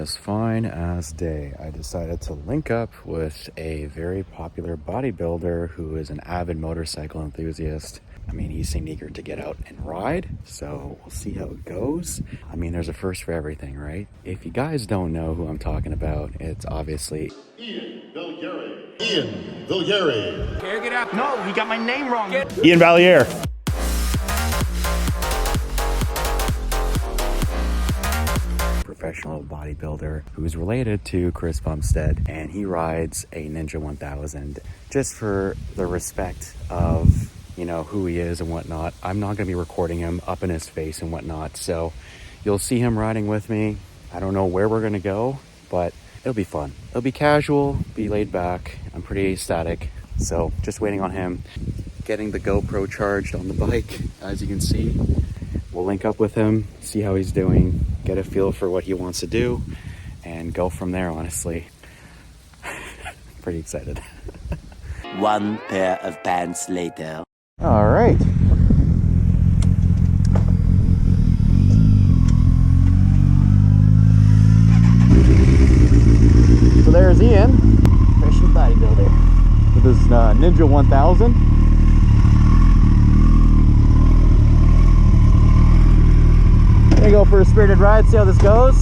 this fine ass day, I decided to link up with a very popular bodybuilder who is an avid motorcycle enthusiast. I mean, he seemed eager to get out and ride, so we'll see how it goes. I mean, there's a first for everything, right? If you guys don't know who I'm talking about, it's obviously Iain Valliere. Iain Valliere. Care, get up. No, he got my name wrong. Iain Valliere. professional bodybuilder who's related to Chris Bumstead, and he rides a Ninja 1000. Just for the respect of, you know, who he is and whatnot, I'm not going to be recording him up in his face and whatnot, so you'll see him riding with me. I don't know where we're going to go, but it'll be fun. It'll be casual, be laid back. I'm pretty ecstatic, so just waiting on him. Getting the GoPro charged on the bike, as you can see. We'll link up with him, see how he's doing, get a feel for what he wants to do, and go from there, honestly. Pretty excited. One pair of pants later. All right. So there's Iain, professional bodybuilder, with his Ninja 1000. Gonna go for a spirited ride, see how this goes.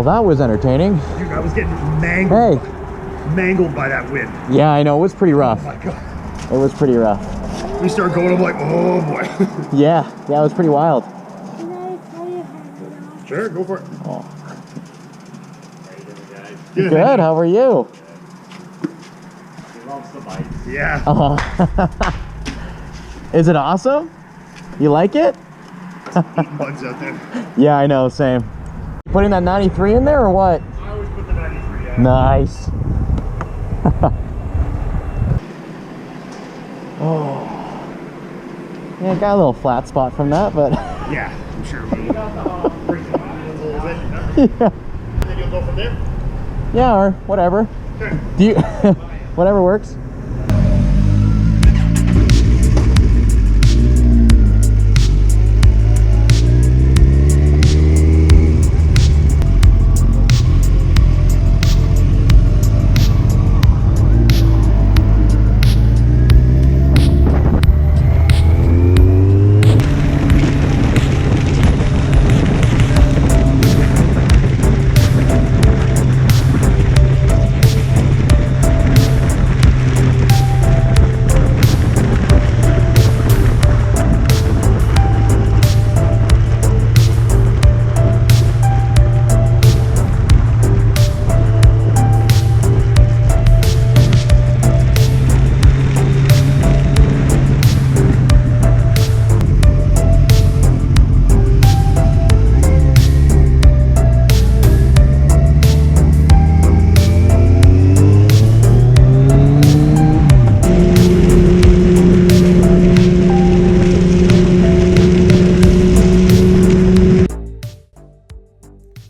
Well, that was entertaining. Dude, I was getting mangled. Hey. Mangled by that wind. Yeah, I know. It was pretty rough. Oh my God. It was pretty rough. We start going, I'm like, oh boy. Yeah, it was pretty wild. Sure, go for it. Oh. How you doing, guys? Good, how are you? He loves the bike. Yeah. Is it awesome? You like it? Eating bugs out there. Yeah, I know, same. You putting that 93 in there or what? I always put the 93, yeah. Nice. Oh. Yeah, got a little flat spot from that, but... Yeah, I'm sure we will. Break the body a little bit. Yeah. And then you'll go from there? Yeah, or whatever. Sure. Do you... whatever works.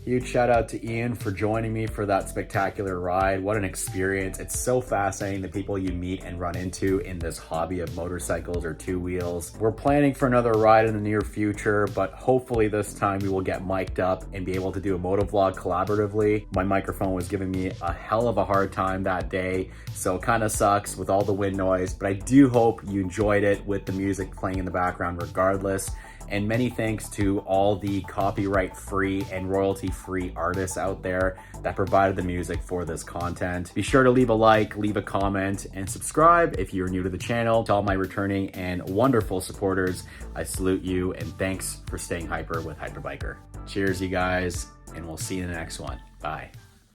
Huge shout out to Ian for joining me for that spectacular ride. What an experience. It's so fascinating the people you meet and run into in this hobby of motorcycles or two wheels. We're planning for another ride in the near future, but hopefully this time we will get mic'd up and be able to do a motovlog collaboratively. My microphone was giving me a hell of a hard time that day, so it kind of sucks with all the wind noise, but I do hope you enjoyed it with the music playing in the background regardless. And many thanks to all the copyright-free and royalty-free artists out there that provided the music for this content. Be sure to leave a like, leave a comment, and subscribe if you're new to the channel. To all my returning and wonderful supporters, I salute you and thanks for staying hyper with HyperBiker. Cheers, you guys, and we'll see you in the next one. Bye.